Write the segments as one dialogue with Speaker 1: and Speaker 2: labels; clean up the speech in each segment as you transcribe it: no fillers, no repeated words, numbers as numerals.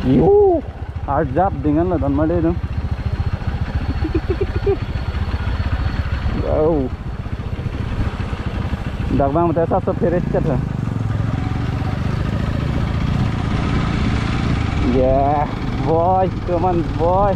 Speaker 1: Yo, arjap dengan lah dan made dong. Wow. Dak bang mata sab teres chat hai. Yeah, boy, come on, boy.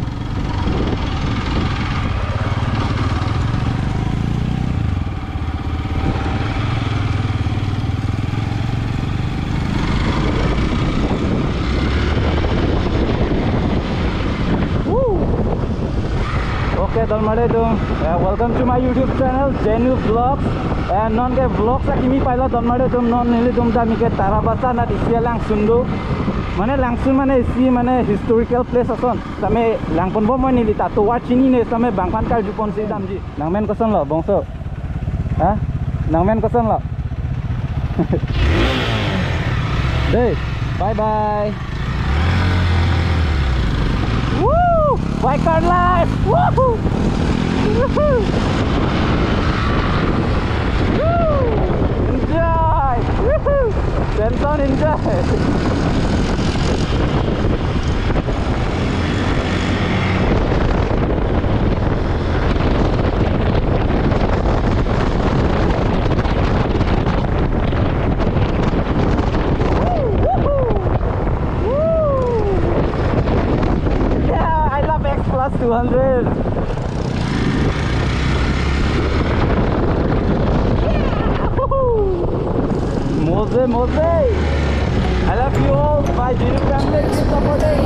Speaker 1: Okay, welcome to my YouTube channel, Jenu Vlogs. And non ke vlogs sa kimi paila dalmade tum non nili tum ta mike tarabasa na isia langsung do. Mane langsung mane isi mane historical place ason. Tame langpon bo mo nili ta to watchini ne tame bangpan kar jupon si damji. Nangmen koson lo bongso. Ha? Nangmen koson lo. Hey, bye bye. Woo! Biker life! Woohoo! Woohoo! Woo! Enjoy! Woohoo! Benson, enjoy! Plus 200. Mose. I love you all. My Jenu family. Keep supporting.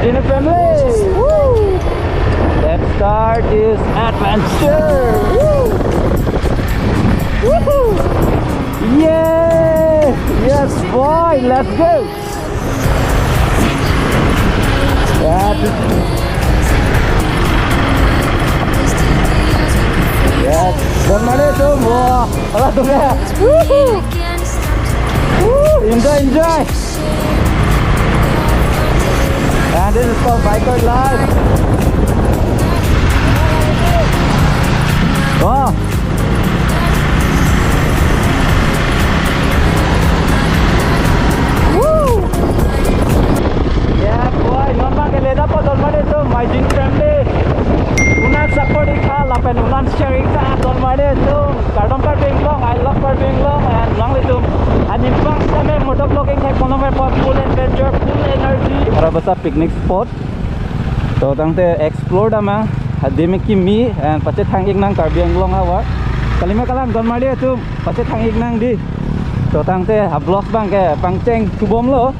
Speaker 1: Jenu family, woo! Let's start this adventure. Woo! Woohoo! Yeah! Yes, boy, let's go. Yes, gimana itu mau? Alah tuh ya. Woohoo! Woo! Enjoy. And this is called Biker Life. Oh. Woo. Yeah, boy. Non bang keleda po dolmade to my Jenu family. Unan support ikha lapen unan share ikha dolmade to. Kardom par Benglong. I love par Benglong and long litum. And in fact, kami motovlogging hai kono mer full adventure, full energy. Basa picnic spot. So tangte explore dama hadimi kimi and pache thangik nang Karbi Anglong hawa. Kalima kalang donmari tu pache thangik nang di. So tangte vlog bang ke pangcheng tubom lo.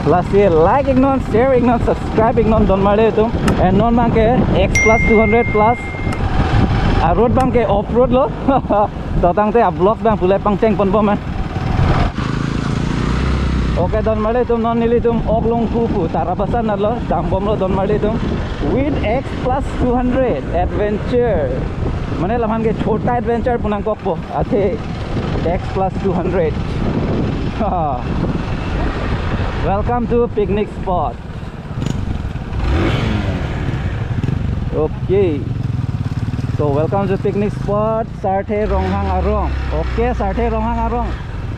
Speaker 1: Last year like ignon, share ignon, subscribe ignon donmari tu. And non bang ke X plus 200 plus. Road bang ke off road lo. So tangte vlog bang pulai pangcheng pon bom man. Oke don malitum non nilitum oklong pupu tarabasan nalo dambom lo don malitum with X plus 200 adventure mane lamhan ke chota adventure punang kokpo ate X plus 200 welcome to picnic spot. Okay, so welcome to picnic spot Sarte Ronghang Arong. Okay, Sarte Ronghang Arong,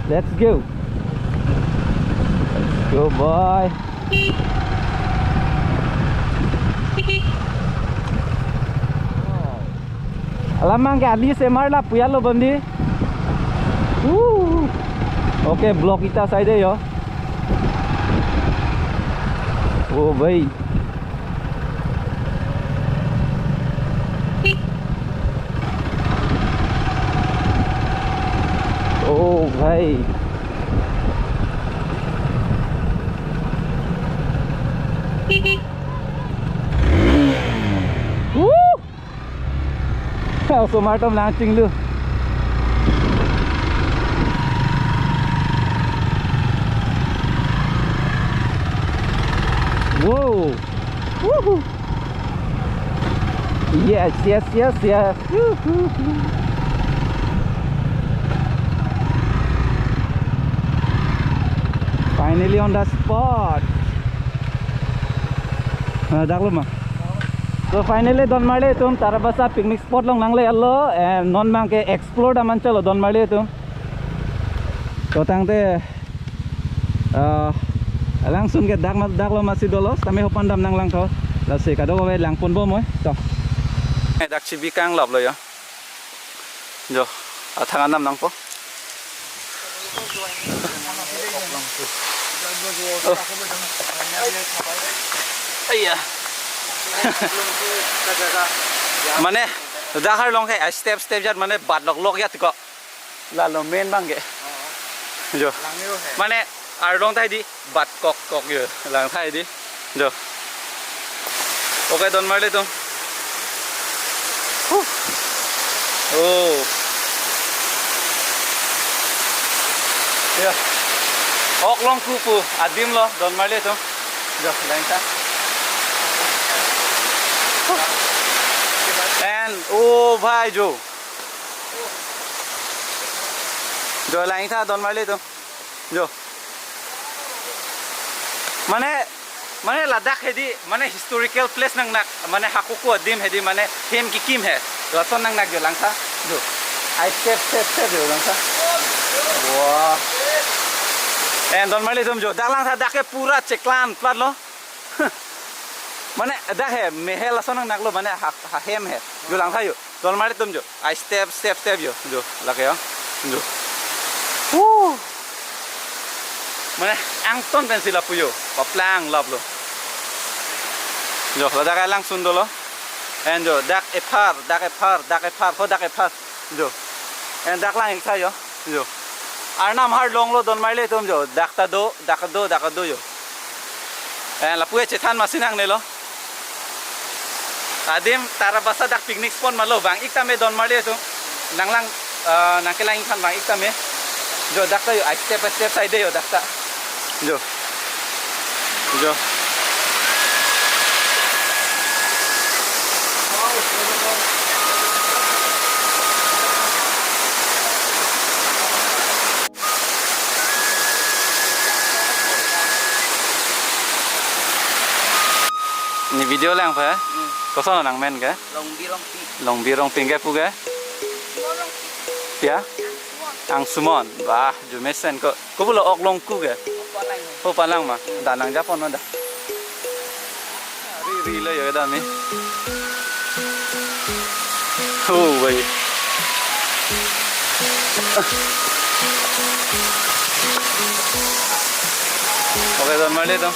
Speaker 1: let's go. Go boy. Alamang ke ali se marla puyalo bandi. Okay, block kita side yo. Oh bhai. Oh bhai. So martom launching lu. Whoa. Woohoo. Yes. Finally on the spot. Dak lu mah. So finally don male tum tarabasa picnic spot long langle allo and non mang ke explore da man chalo don male tum to tangte langsung ke dak lo masih dolos tame hopan dam nang lang tho la se ka do we lang pon bo moi to dak chi bi kang lob lo yo jo athangan nam nang po ayah mane dahar long hai step jat mane bat lok ya tiko la lo main bangge jo mane ar long thai di bat kok ye lang thai di jo okay don marle tum oh ya ok long kupu adim lo don marle tum jo lang tha and oh bhai jo lain tha don marle tum jo mane Ladakh hedi mane historical place nang nak mane hakuku adim hedi mane hem ki kim hai rason nang nak jo lang tha jo I step jo lang tha wow and don marle tum jo dak lang tha dak ke pura cheklan plat lo mane dak hai mehel ason nang nak lo mane hem hai jo lang tha yo don marle tum jo I step jo lake yo jo mane angton pensila puyo paplang lab lo jo dak lang sundolo and jo dak epar ho dak epar jo and dak lang iksa yo jo arnam har long lo don marle tum jo dak do yo and la puye chethan masinang ne lo adim tarabasa dak picnic spot malo bang iktame don marle tum nanglang nangkelang ikhan bang iktame jo dak ta yo I step side yo dak ta jo ni video lang pa kosono nang men ke long birong ping ke pu ke ya ang sumon bah ju mesen ko bulo ok long ku ke po palang ma danang japon no da ri le yo da mi oh boy okay don marle to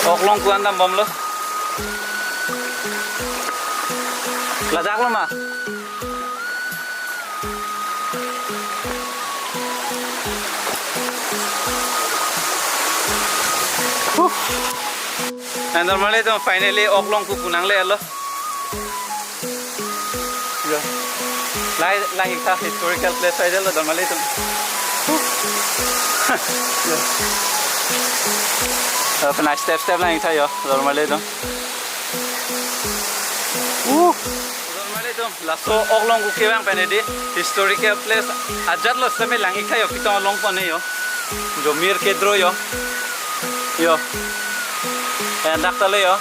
Speaker 1: ok long ku andam bom lo Ladakh lo ma and normally to finally ok long ku punang le lo lang ikha historical place aja lo Dolmali itu. Pernah step lang ikha yo Dolmali itu. Dolmali itu laso oklong kukewang penedi historical place ajar lo same lang ikha yo kita long pone yo. Jomir kedro yo. Yo. Enak tali yo.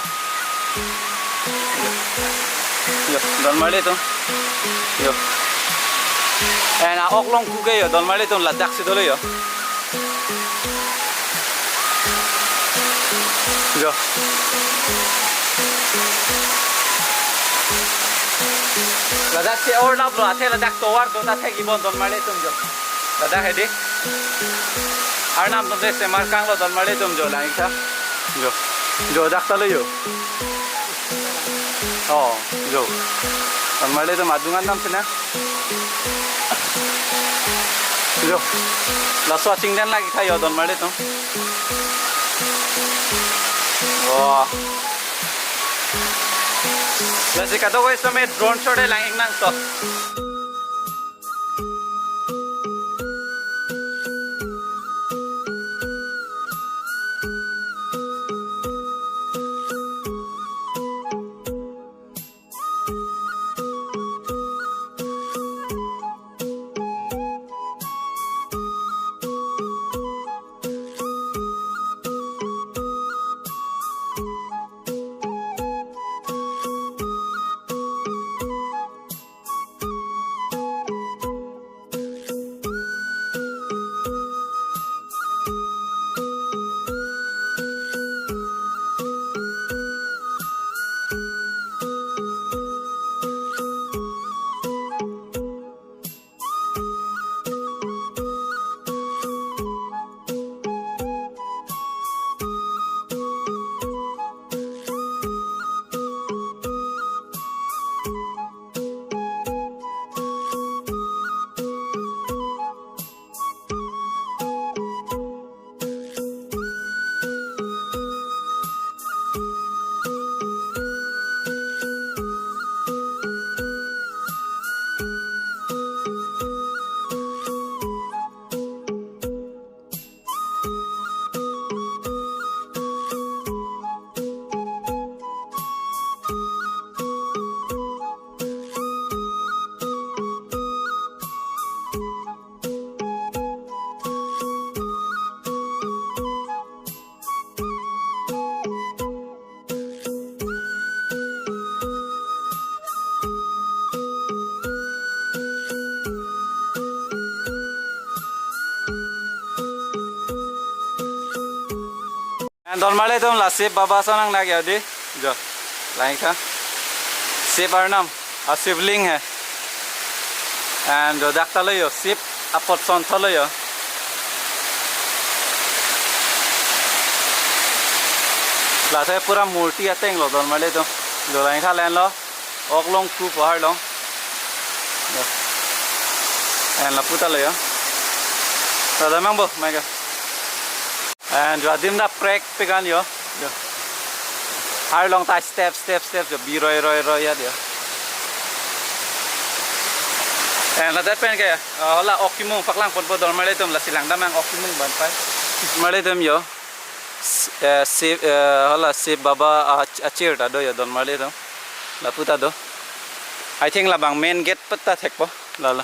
Speaker 1: Yo, Dolmali itu. Yo. Oklong kuke yo Dolmali itu ladak si dulu yo. Yo. Ladak si orla bro, ate ladak towar do tate gibon Dolmali itu jo. Ladak hedi. Arnam tuh deh semarkang lo Dolmali itu jo lang ikha. Jo. Jo dak tali yo. Oh, jo. Dolmali itu madungan nam sini. Jo. Laso cingden lagi kayo Dolmali itu. Wah. Lasi kata gue sama drone shot lang nang to. Dolmali itu lah sip baba sanang lagi adi, jo, lain kan, sip arnam, sibling है, and जो देखता लो यो sip apot son थलो यो, lah saya pura multi ateng lo Dolmali itu, जो lain kan lain lo, oklong ku pahar lo, and lah putar lo yo, ada mang bo, mereka. And Radim na prek pegan yo. Har long ta step jo bi roi ya dia. And la dat pen kaya hola okimung paklang pon bodol male tum la silang damang okimung ban pai. Male tum yo. Se hola se baba achir ta do yo don male tum. La puta do. I think la bang main gate pata thek po. La.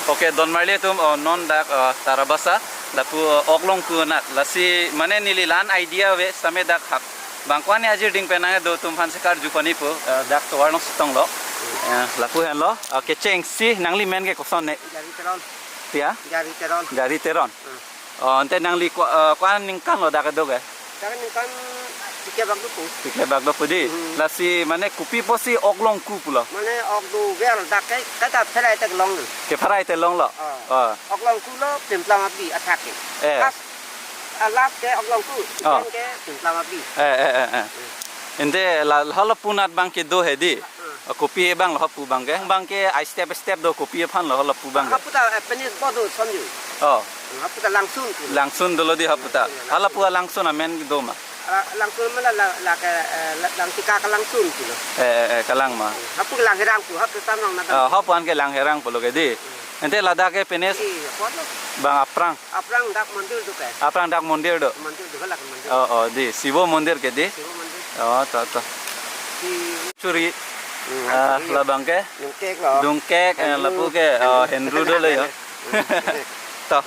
Speaker 1: Okay don male tum non dak tarabasa. Lapu oklong ku na lasi mane nililan idea we same dak hak bangkwani ajir ding penanga do tum phan sekar jupani po dak to warno sitong lo lapu hen lo kecheng si nangli men ke koson ne gari teron tia gari teron ante nangli kwan ning kan lo dak do ga dak ning kan tikle bag do pudi lasi mane kupi posi oklong ku pulo mane ok do vel dak kai kata pherai tak long ke pherai te long lo oklong ku lo timplang api attack last ke oklong ku ke timplang api ente la hala punat bang ke do hedi kopi bang lo pu bang ke I step do kopi phan lo hala pu bang haputa penis bodo sonju haputa langsun dolo di haputa hala pu langsun amen do ma
Speaker 2: langsung mana la ke lang tika ka langsung gitu.
Speaker 1: Kalang ma.
Speaker 2: Hapu lang herang tu, hapu tamang na.
Speaker 1: Hapuan ke lang herang polo ke di. Ente Ladakh ke penes bang aprang.
Speaker 2: Aprang dak mandir tu ke.
Speaker 1: Aprang dak mondir do.
Speaker 2: Mandir tu halak mandir.
Speaker 1: Oh di Sivo mondir ke di.
Speaker 2: Sibo mandir.
Speaker 1: Oh to.
Speaker 2: Si
Speaker 1: Curi. Labang ke.
Speaker 2: Dungkek lo.
Speaker 1: Dungkek lapu ke Henry do le yo. To.